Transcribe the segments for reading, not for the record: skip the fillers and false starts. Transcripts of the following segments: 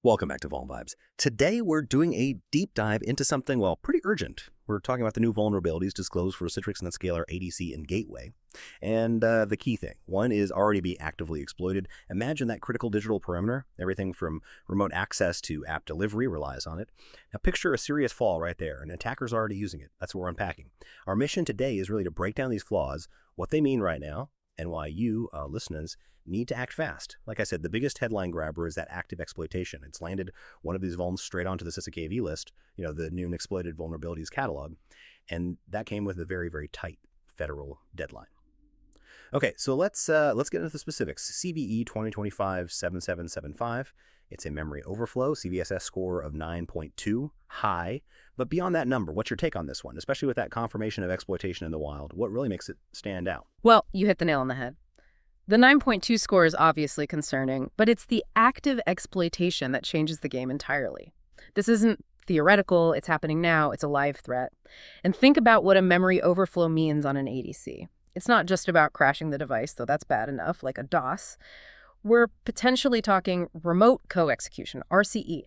Welcome back to Vuln Vibes. Today we're doing a deep dive into something, well, pretty urgent. We're talking about the new vulnerabilities disclosed for Citrix, NetScaler ADC and Gateway. And the key thing, one is already be actively exploited. Imagine that critical digital perimeter. Everything from remote access to app delivery relies on it. Now picture a serious flaw right there. An attacker's already using it. That's what we're unpacking. Our mission today is really to break down these flaws, what they mean right now, and why you, listeners, need to act fast. Like I said, the biggest headline grabber is that active exploitation. It's landed one of these vulns straight onto the CISA KV list, the Known Exploited Vulnerabilities catalog, and that came with a very, very tight federal deadline. Okay, so let's get into the specifics. CVE 2025-7775. It's a memory overflow, CVSS score of 9.2, high. But beyond that number, what's your take on this one, especially with that confirmation of exploitation in the wild? What really makes it stand out? Well, you hit the nail on the head. The 9.2 score is obviously concerning, but it's the active exploitation that changes the game entirely. This isn't theoretical, it's happening now, it's a live threat. And think about what a memory overflow means on an ADC. It's not just about crashing the device, though that's bad enough, like a DOS. We're potentially talking remote co-execution, RCE.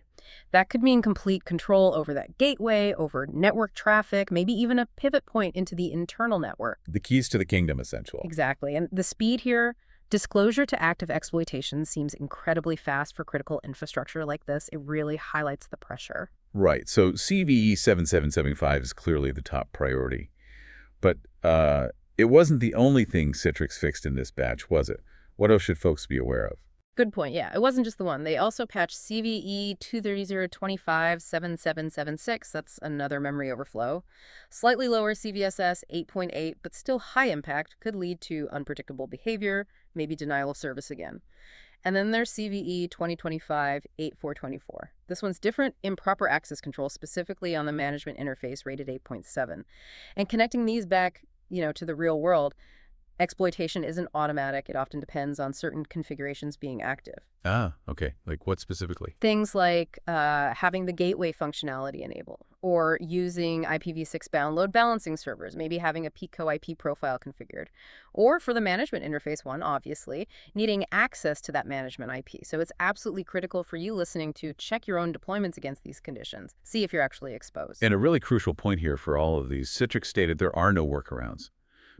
That could mean complete control over that gateway, over network traffic, maybe even a pivot point into the internal network. The keys to the kingdom, essentially. Exactly. And the speed here, disclosure to active exploitation seems incredibly fast for critical infrastructure like this. It really highlights the pressure. Right. So CVE-7775 is clearly the top priority. But it wasn't the only thing Citrix fixed in this batch, was it? What else should folks be aware of? Good point. Yeah, it wasn't just the one. They also patched CVE-2025-7776. That's another memory overflow. Slightly lower CVSS, 8.8, but still high impact, could lead to unpredictable behavior, maybe denial of service again. And then there's CVE-2025-8424. This one's different, improper access control, specifically on the management interface, rated 8.7. And connecting these back, to the real world, exploitation isn't automatic. It often depends on certain configurations being active. Ah, okay. Like what specifically? Things like having the gateway functionality enabled, or using IPv6 bound load balancing servers, maybe having a Pico IP profile configured. Or for the management interface one, obviously, needing access to that management IP. So it's absolutely critical for you listening to check your own deployments against these conditions. See if you're actually exposed. And a really crucial point here for all of these, Citrix stated there are no workarounds.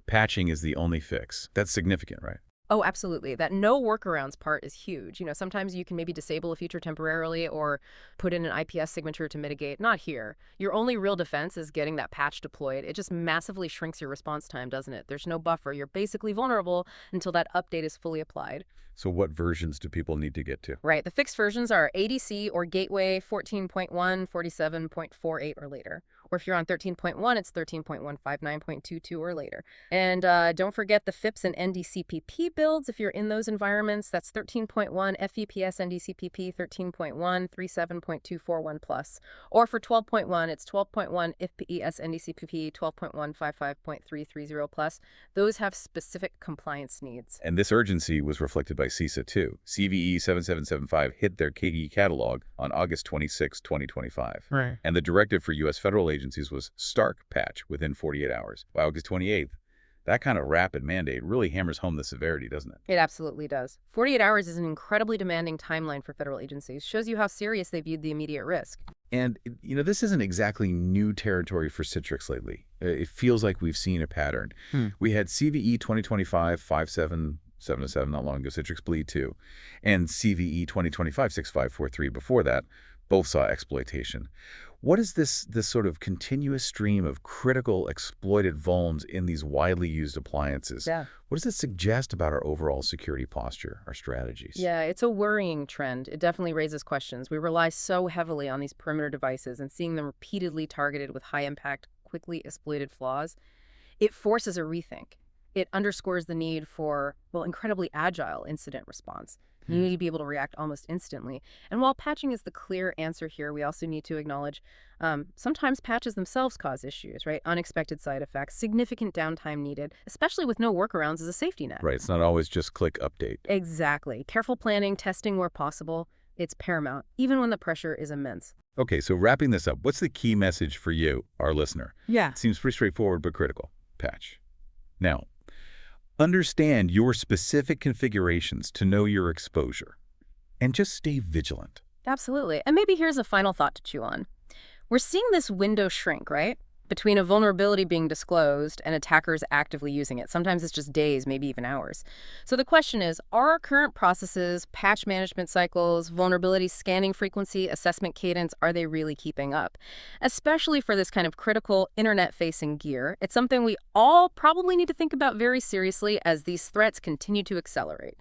Patching is the only fix. That's significant, right? Oh, absolutely. That no workarounds part is huge. Sometimes you can maybe disable a feature temporarily or put in an IPS signature to mitigate. Not here. Your only real defense is getting that patch deployed. It just massively shrinks your response time, doesn't it? There's no buffer. You're basically vulnerable until that update is fully applied. So what versions do people need to get to? Right. The fixed versions are ADC or Gateway 14.1, 47.48 or later. Or if you're on 13.1, it's 13.159.22 or later. And don't forget the FIPS and NDCPP builds if you're in those environments. That's 13.1 FVPS NDCPP 13.1 37.241 plus. Or for 12.1, it's 12.1 FPES NDCPP 12.155.330 plus. Those have specific compliance needs. And this urgency was reflected by CISA too. CVE 7775 hit their KDE catalog on August 26, 2025. Right. And the directive for U.S. federal agencies was stark patch within 48 hours. By August 28th, that kind of rapid mandate really hammers home the severity, doesn't it? It absolutely does. 48 hours is an incredibly demanding timeline for federal agencies. Shows you how serious they viewed the immediate risk. And, this isn't exactly new territory for Citrix lately. It feels like we've seen a pattern. We had CVE 2025-5777 not long ago, Citrix Bleed 2, and CVE 2025-6543 before that. Both saw exploitation. What is this sort of continuous stream of critical exploited vulns in these widely used appliances? Yeah. What does it suggest about our overall security posture, our strategies? Yeah, it's a worrying trend. It definitely raises questions. We rely so heavily on these perimeter devices, and seeing them repeatedly targeted with high-impact, quickly exploited flaws, it forces a rethink. It underscores the need for, incredibly agile incident response. You need to be able to react almost instantly. And while patching is the clear answer here, we also need to acknowledge sometimes patches themselves cause issues, right? Unexpected side effects, significant downtime needed, especially with no workarounds as a safety net. Right. It's not always just click update. Exactly. Careful planning, testing where possible. It's paramount, even when the pressure is immense. Okay, so wrapping this up, what's the key message for you, our listener? Yeah. It seems pretty straightforward but critical. Patch. Now, understand your specific configurations to know your exposure. And just stay vigilant. Absolutely. And maybe here's a final thought to chew on. We're seeing this window shrink, right? Between a vulnerability being disclosed and attackers actively using it. Sometimes it's just days, maybe even hours. So the question is, are our current processes, patch management cycles, vulnerability scanning frequency, assessment cadence, are they really keeping up? Especially for this kind of critical internet-facing gear, it's something we all probably need to think about very seriously as these threats continue to accelerate.